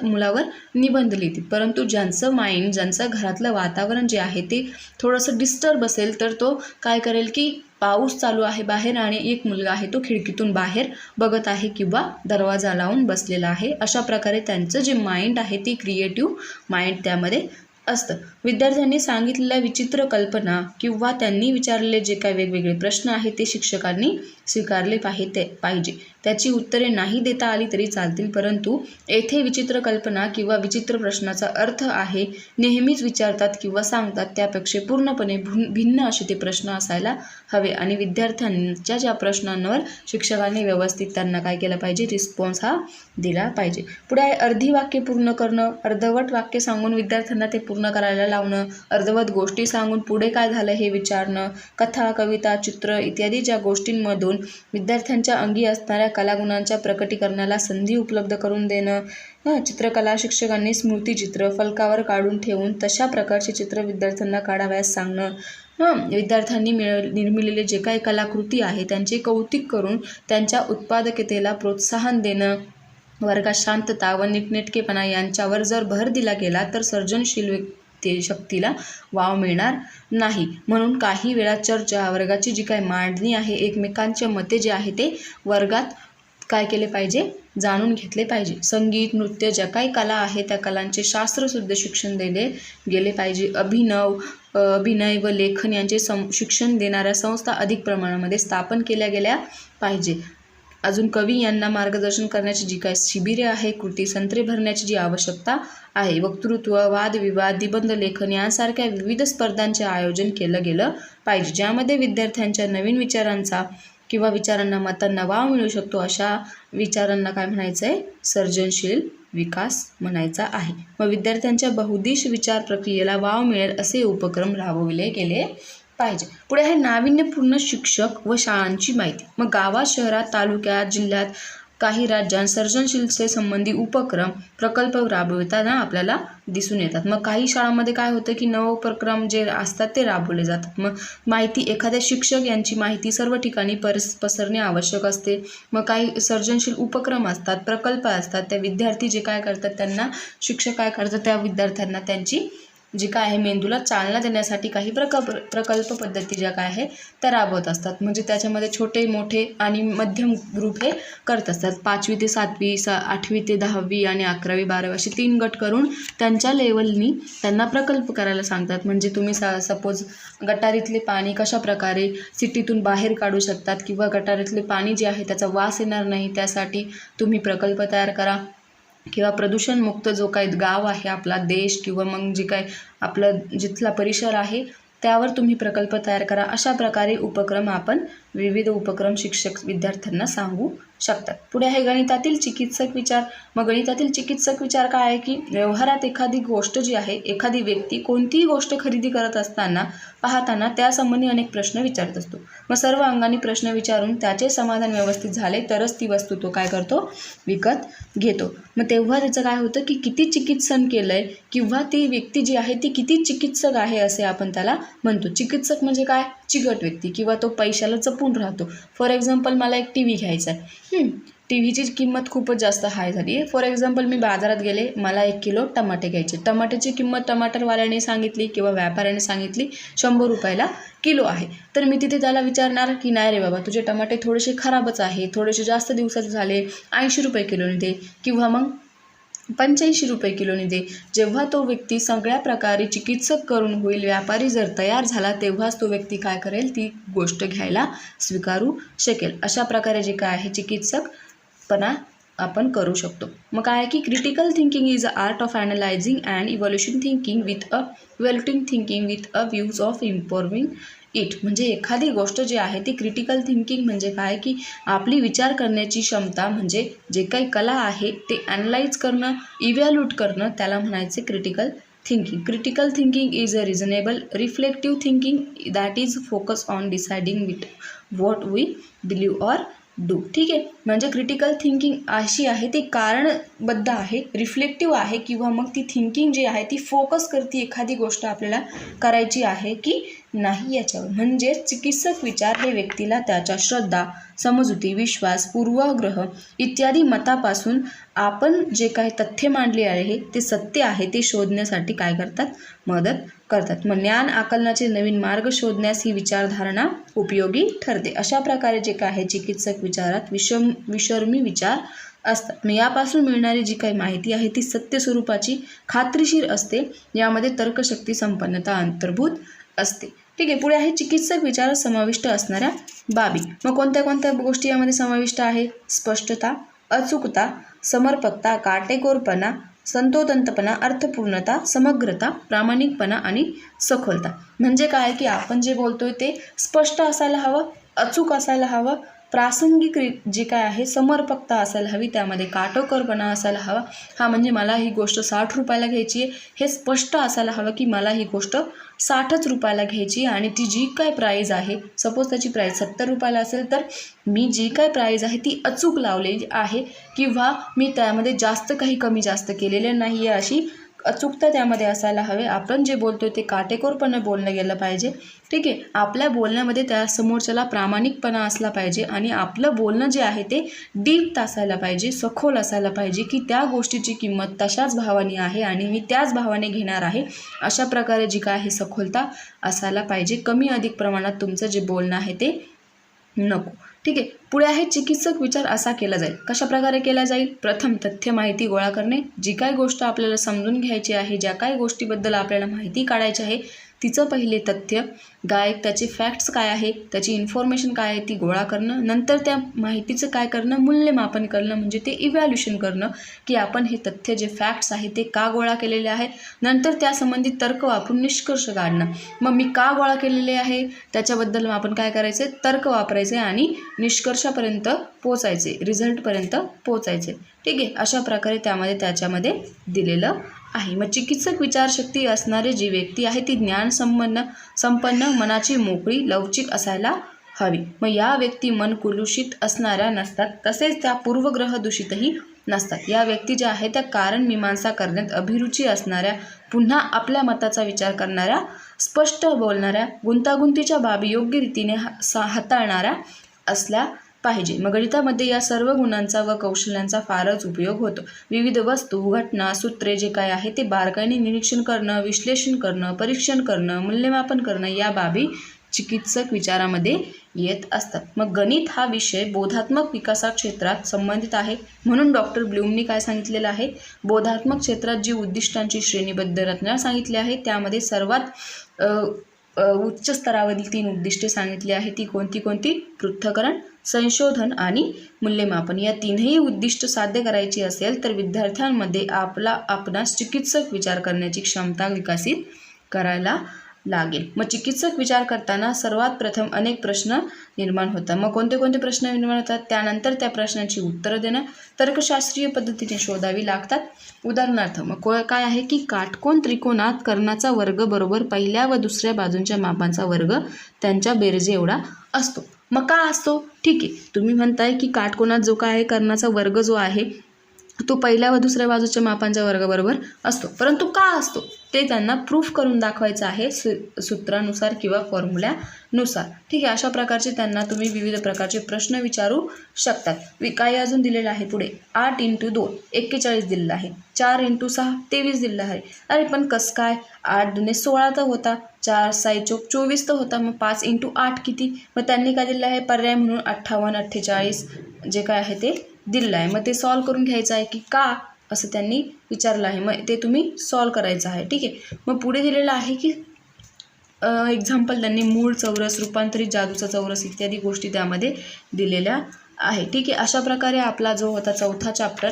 मुलावर निबंध लिहितील. परंतु ज्यांचं घरातलं वातावरण जे आहे ते थोडंसं डिस्टर्ब असेल तर तो काय करेल की पाऊस चालू आहे बाहेर आणि एक मुलगा आहे तो खिडकीतून बाहेर बघत आहे किंवा दरवाजा लावून बसलेला आहे. अशा प्रकारे त्यांचं जे माइंड आहे ते क्रिएटिव्ह माइंड त्यामध्ये असतं. विद्यार्थ्यांनी सांगितलेल्या विचित्र कल्पना किंवा त्यांनी विचारलेले जे काही वेगवेगळे प्रश्न आहेत ते शिक्षकांनी स्वीकारले पाहिजे. त्याची उत्तरे नाही देता आली तरी चालतील, परंतु येथे विचित्र कल्पना किंवा विचित्र प्रश्नाचा अर्थ आहे नेहमीच विचारतात किंवा सांगतात त्यापेक्षा पूर्णपणे भिन्न असे ते प्रश्न असायला हवे आणि विद्यार्थ्यांच्या ज्या प्रश्नांवर शिक्षकांनी व्यवस्थित त्यांना काय केलं पाहिजे, रिस्पॉन्स हा दिला पाहिजे. पुढे आहे अर्धी वाक्य पूर्ण करणं. अर्धवट वाक्य सांगून विद्यार्थ्यांना ते पूर्ण करायला लावणं, अर्धवट गोष्टी सांगून पुढे काय झालं हे विचारणं, कथा, कविता, चित्र इत्यादी ज्या गोष्टींमधून विद्यार्थ्यांच्या अंगी असणाऱ्या कलागुणांच्या प्रकटीकरणाला संधी उपलब्ध करून देणं. चित्रकला शिक्षकांनी स्मृतिचित्र फलकावर काढून ठेवून तशा प्रकारचे चित्र विद्यार्थ्यांना काढावयास सांगणं. विद्यार्थ्यांनी निर्मिलेले जे काही कलाकृती आहे त्यांचे कौतुक करून त्यांच्या उत्पादकतेला प्रोत्साहन देणं. वर्गात शांतता व नीटनेटकेपणा यांच्यावर जर भर दिला गेला तर सर्जनशील शक्तीला वाव मिळणार नाही. म्हणून काही वेळा चर्चा, वर्गाची जी काही मांडणी आहे, एकमेकांच्या मते जे आहे ते वर्गात काय केले पाहिजे, जाणून घेतले पाहिजे. संगीत, नृत्य ज्या काही कला आहे त्या कलांचे शास्त्रशुद्ध शिक्षण दिले गेले पाहिजे. अभिनय व लेखन यांचे शिक्षण देणाऱ्या संस्था अधिक प्रमाणामध्ये स्थापन केल्या गेल्या पाहिजे. अजून कवी यांना मार्गदर्शन करण्याची जी काही शिबिरे आहे, कृती संत्रे भरण्याची जी आवश्यकता आहे, वक्तृत्व, वादविवाद, निबंध लेखन यांसारख्या विविध स्पर्धांचे आयोजन केलं गेलं पाहिजे, ज्यामध्ये विद्यार्थ्यांच्या नवीन विचारांचा किंवा विचारांना, मतांना वाव मिळू शकतो. अशा विचारांना काय म्हणायचं आहे, सर्जनशील विकास म्हणायचा आहे. मग विद्यार्थ्यांच्या बहुदिश विचार प्रक्रियेला वाव मिळेल असे उपक्रम राबविले गेले पाहिजे. पुढे आहे नाविन्यपूर्ण शिक्षक व शाळांची माहिती. मग गावात, शहरात, तालुक्यात, जिल्ह्यात, काही राज्यांत सर्जनशीलते संबंधी उपक्रम, प्रकल्प राबविताना आपल्याला दिसून येतात. मग काही शाळांमध्ये काय होतं की नवोपक्रम जे असतात ते राबवले जातात. मग माहिती, एखाद्या शिक्षक यांची माहिती सर्व ठिकाणी पसरणे आवश्यक असते. मग काही सर्जनशील उपक्रम असतात, प्रकल्प असतात, त्या विद्यार्थी जे काय करतात त्यांना शिक्षक काय करतात, त्या विद्यार्थ्यांना त्यांची जी काय आहे मेंदूला चालना देण्यासाठी काही प्रकल्प पद्धती ज्या काय आहे त्या राबवत असतात. म्हणजे त्याच्यामध्ये छोटे, मोठे आणि मध्यम ग्रुप हे करत असतात. 5वी ते 7वी, 8वी ते 10वी आणि 11वी 12वी असे 3 गट करून त्यांच्या लेवलनी त्यांना प्रकल्प करायला सांगतात. म्हणजे तुम्ही सपोज गटारीतले पाणी कशा प्रकारे सिटीतून बाहेर काढू शकतात किंवा गटारीतले पाणी जे आहे त्याचा वास येणार नाही त्यासाठी तुम्ही प्रकल्प तयार करा, किंवा प्रदूषणमुक्त जो काही गाव आहे आपला देश किंवा मग जे काही आपलं जिथला परिसर आहे त्यावर तुम्ही प्रकल्प तयार करा. अशा प्रकारे उपक्रम आपण विविध उपक्रम शिक्षक विद्यार्थ्यांना सांगू शकतात. पुढे आहे गणितातील चिकित्सक विचार. मग गणितातील चिकित्सक विचार काय आहे की व्यवहारात एखादी गोष्ट जी आहे, एखादी व्यक्ती कोणतीही गोष्ट खरेदी करत असताना पाहताना त्यासंबंधी अनेक प्रश्न विचारत असतो. मग सर्व अंगाने प्रश्न विचारून त्याचे समाधान व्यवस्थित झाले तरच ती वस्तू तो काय करतो, विकत घेतो. मग तेव्हा त्याचं काय होतं की किती चिकित्सन केलं आहे किंवा ती व्यक्ती जी आहे ती किती चिकित्सक आहे असे आपण त्याला म्हणतो. चिकित्सक म्हणजे काय, चिकट व्यक्ती किंवा तो पैशाला जपून राहतो. फॉर एक्झाम्पल मला एक टी व्ही घ्यायचा आहे, टी व्हीची किंमत खूपच जास्त हाय झाली आहे. फॉर एक्झाम्पल मी बाजारात गेले, मला 1 किलो टमाटे घ्यायचे. टमाट्याची किंमत टमाटरवाल्याने सांगितली किंवा व्यापाऱ्याने सांगितली 100 रुपयाला किलो आहे. तर मी तिथे त्याला विचारणार की नाही रे बाबा, तुझे टमाटे थोडेसे खराबच आहे, थोडेसे जास्त दिवसाचे झाले, 80 रुपये किलोने दे किंवा मग 85 रुपये किलोने दे. जेव्हा तो व्यक्ती सगळ्या प्रकारे चिकित्सक करून होईल, व्यापारी जर तयार झाला तेव्हाच तो व्यक्ती काय करेल, ती गोष्ट घ्यायला स्वीकारू शकेल. अशा प्रकारे जे काय आहे चिकित्सकपणा आपण करू शकतो. मग काय आहे की critical thinking is a art of analysing and evolution thinking with a welting thinking with a views of improving it. म्हणजे एखादी गोष्ट जी आहे ती क्रिटिकल थिंकिंग म्हणजे काय की आपली विचार करण्याची क्षमता, म्हणजे जे काही कला आहे ते ॲनालाइज करणं, इव्हॅल्यूट करणं, त्याला म्हणायचे critical thinking. Critical thinking is a reasonable reflective thinking that is focus on deciding with what we believe or do. ठीक आहे, म्हणजे क्रिटिकल थिंकिंग अशी आहे ती कारणबद्ध आहे, रिफ्लेक्टिव्ह आहे किंवा मग ती थिंकिंग जी आहे ती फोकस करते एखादी गोष्ट आपल्याला करायची आहे की नाही याच्यावर. म्हणजे चिकित्सक विचार हे व्यक्तीला त्याच्या श्रद्धा, समजुती, विश्वास, पूर्वग्रह इत्यादी मतापासून आपण जे काही तथ्य मांडले आहे ते सत्य आहे ते शोधण्यासाठी काय करतात, मदत करतात. मग ज्ञान आकलनाचे नवीन मार्ग शोधण्यास ही विचारधारणा उपयोगी ठरते. अशा प्रकारे जे काय आहे चिकित्सक विचारात विषर्मी विचार असतात. मग यापासून मिळणारी जी काही माहिती आहे ती सत्य स्वरूपाची, खात्रीशीर असते. यामध्ये तर्कशक्ती संपन्नता अंतर्भूत असते. ठीक आहे. पुढे आहे चिकित्सक विचारात समाविष्ट असणाऱ्या बाबी. मग कोणत्या कोणत्या गोष्टी यामध्ये समाविष्ट आहे? स्पष्टता, अचूकता, समर्पकता, काटेकोरपणा, संतोदंतपणा, अर्थपूर्णता, समग्रता, प्रामाणिकपणा आणि सखोलता. म्हणजे काय की आपण जे बोलतोय ते स्पष्ट असायला हवं, अचूक असायला हवं, प्रासंगिक जे काय आहे समर्पकता असायला हवी, त्यामध्ये काटेकोरपणा असायला हवा. हा म्हणजे मला ही गोष्ट 60 रुपयाला घ्यायची आहे हे स्पष्ट असायला हवं की मला ही गोष्ट 60च रुपयाला घ्यायची आणि ती जी काय प्राईज आहे, सपोज त्याची प्राईज 70 रुपयाला असेल तर मी जी काय प्राईज आहे ती अचूक लावलेली आहे किंवा मी त्यामध्ये जास्त काही कमी जास्त केलेले नाही आहे, अशी अचूकता त्यामध्ये असायला हवे. आपण जे बोलतोय ते काटेकोरपणे बोललं गेलं पाहिजे. ठीक आहे. आपल्या बोलण्यामध्ये त्या समोरच्याला प्रामाणिकपणा असला पाहिजे आणि आपलं बोलणं जे आहे ते डीप असायला पाहिजे, सखोल असायला पाहिजे की त्या गोष्टीची किंमत तशाच भावाने आहे आणि मी त्याच भावाने घेणार आहे, अशा प्रकारे जी काय आहे सखोलता असायला पाहिजे. कमी अधिक प्रमाणात तुमचं जे बोलणं आहे ते नको. ठीक आहे. पुढे आहे चिकित्सक विचार असा केला जाईल. कशा प्रकारे केला जाईल? प्रथम तथ्य माहिती गोळा करणे. जी काय गोष्ट आपल्याला समजून घ्यायची आहे, ज्या काही गोष्टीबद्दल आपल्याला माहिती काढायची आहे तिचं पहिले तथ्य, गायक त्याचे फॅक्ट्स काय आहे, त्याची इन्फॉर्मेशन काय आहे ती गोळा करणं. नंतर त्या माहितीचं काय करणं? मूल्यमापन करणं, म्हणजे ते इव्हॅल्युएशन करणं की आपण हे तथ्य जे फॅक्ट्स आहे ते का गोळा केलेले आहे. नंतर त्यासंबंधी तर्क वापरून निष्कर्ष काढणं. मग मी का गोळा केलेले आहे त्याच्याबद्दल आपण काय करायचं? तर्क वापरायचे आणि निष्कर्षापर्यंत पोचायचे, रिझल्टपर्यंत पोचायचे. ठीक आहे. अशा प्रकारे त्याच्यामध्ये दिलेलं आहे. मग चिकित्सक विचारशक्ती असणारी जी व्यक्ती आहे ती ज्ञान संपन्न, मनाची मोकळी, लवचिक असायला हवी. मग या व्यक्ती मन कुलुषित असणाऱ्या नसतात, तसेच त्या पूर्वग्रह दूषितही नसतात. या व्यक्ती ज्या आहेत त्या कारण मीमांसा करण्यात अभिरुची असणाऱ्या, पुन्हा आपल्या मताचा विचार करणाऱ्या, स्पष्ट बोलणाऱ्या, गुंतागुंतीच्या बाबी योग्य रीतीने हाताळणाऱ्या असल्या पाहिजे. मग गणितामध्ये या सर्व गुणांचा व कौशल्यांचा फारच उपयोग होतो. विविध वस्तू, घटना, सूत्रे जे काय आहे ते बारकाईने निरीक्षण करणं, विश्लेषण करणं, परीक्षण करणं, मूल्यमापन करणं या बाबी चिकित्सक विचारामध्ये येत असतात. मग गणित हा विषय बोधात्मक विकासा क्षेत्रात संबंधित आहे. म्हणून डॉक्टर ब्लूमनी काय सांगितलेलं आहे? बोधात्मक क्षेत्रात जी उद्दिष्टांची श्रेणीबद्ध रचना सांगितली आहे त्यामध्ये सर्वात उच्च स्तरावरील 3 उद्दिष्टे सांगितली आहे. ती कोणती? पृथक्करण, संशोधन आणि मूल्यमापन. या 3ही उद्दिष्ट साध्य करायची असेल तर विद्यार्थ्यांमध्ये आपणास चिकित्सक विचार करण्याची क्षमता विकसित करायला लागेल. मग चिकित्सक विचार करताना सर्वात प्रथम अनेक प्रश्न निर्माण होतात. मग कोणते प्रश्न निर्माण होतात? त्यानंतर त्या प्रश्नांची उत्तरं देणं तर्कशास्त्रीय पद्धतीने शोधावी लागतात. उदाहरणार्थ मग काय आहे की काटकोन त्रिकोणात कर्णाचा वर्ग बरोबर पहिल्या व दुसऱ्या बाजूंच्या मापांचा वर्ग त्यांच्या बेरजे एवढा असतो. मग का असतो? ठीक आहे. तुम्ही म्हणताय की काटकोनात जो काय आहे कर्णाचा वर्ग जो आहे तो पहिल्या व दुसऱ्या बाजूच्या मापांच्या वर्गाबरोबर असतो, परंतु का असतो ते त्यांना प्रूफ करून दाखवायचं आहे सूत्रानुसार किंवा फॉर्म्युल्यानुसार. ठीक आहे. अशा प्रकारचे त्यांना तुम्ही विविध प्रकारचे प्रश्न विचारू शकतात. काय अजून दिलेलं आहे पुढे? 8 × 2 41 दिलेलं आहे, 4 × 6 23 दिलेलं आहे. अरे पण कसं काय? 8 × 2 16 तर होता, 4 × 6 = 24 तर होता, मग 5 × 8 किती? मग त्यांनी काय दिलेलं आहे? पर्याय म्हणून 58 48 जे काय आहे ते दिलेलं आहे. मग ते सॉल्व करून घ्यायचं आहे की का असं त्यांनी विचारलं आहे. मग ते तुम्ही सॉल्व करायचं आहे. ठीक आहे. मग पुढे दिलेलं आहे की एक्झाम्पल त्यांनी मूळ चौरस, रूपांतरित जादूचा चौरस इत्यादी गोष्टी त्यामध्ये दिलेल्या आहे. ठीक आहे. अशा प्रकारे आपला जो होता 4था चॅप्टर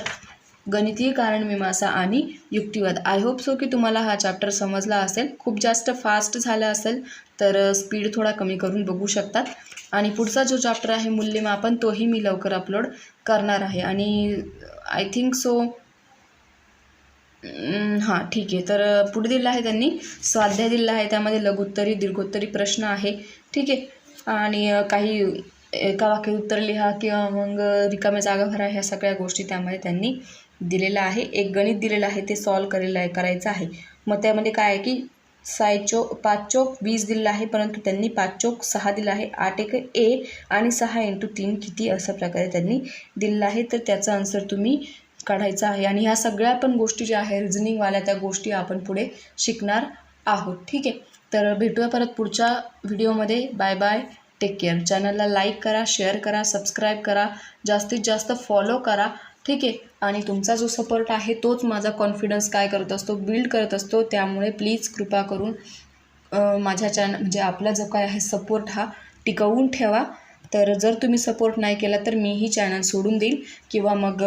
गणितीय कारणमीमांसा आणि युक्तिवाद. आय होप सो की तुम्हाला हा चॅप्टर समजला असेल. खूप जास्त फास्ट झाला असेल तर स्पीड थोडा कमी करून बघू शकतात. आणि पुढचा जो चॅप्टर आहे मूल्यमापन तोही मी लवकर अपलोड करणार आहे. आणि आय थिंक सो हां ठीक आहे. तर पुढे दिलं आहे त्यांनी स्वाध्याय दिलेला आहे, त्यामध्ये लघुत्तरी दीर्घोत्तरी प्रश्न आहे. ठीक आहे. आणि काही एका वाक्यात उत्तर लिहा किंवा मग रिकाम्या जागा भरा, ह्या सगळ्या गोष्टी त्यामध्ये त्यांनी दिलेलं आहे. एक गणित दिलेलं आहे ते सॉल्व करायचं आहे. मग त्यामध्ये काय आहे की 5 चौक 20 दिलेलं आहे, परंतु त्यांनी 5 चौक 6 दिलं आहे. 8 × 1 आणि 6 × 3 किती अशा प्रकारे त्यांनी दिलेलं आहे. तर त्याचा आन्सर तुम्ही काढायचा आहे. आणि ह्या सगळ्या पण गोष्टी ज्या आहे रिझनिंगवाल्या त्या गोष्टी आपण पुढे शिकणार आहोत. ठीक आहे. तर भेटूया परत पुढच्या व्हिडिओमध्ये. Bye bye, take care. चॅनलला लाईक करा, शेअर करा, सबस्क्राईब करा, जास्तीत जास्त फॉलो करा. ठीक आहे. आणि तुमचा जो सपोर्ट आहे तोच माझा कॉन्फिडन्स काय करत असतो, बिल्ड करत असतो. त्यामुळे प्लीज कृपा करून माझ्या म्हणजे आपला जो काय आहे सपोर्ट हा टिकवून ठेवा. तर जर तुम्ही सपोर्ट नाही केला तर मीही चॅनल सोडून देईल किंवा मग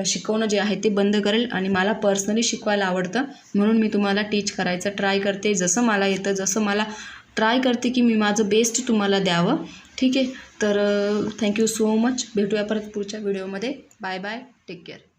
शिकवणं जे आहे ते बंद करेल. आणि मला पर्सनली शिकवायला आवडतं म्हणून मी तुम्हाला टीच करायचं ट्राय करते. जसं मला येतं, जसं मला ट्राय करते की मी माझं बेस्ट तुम्हाला द्यावं. ठीक आहे. तर थँक्यू सो मच. भेटूया परत पुढच्या व्हिडिओमध्ये. Bye bye. Take care.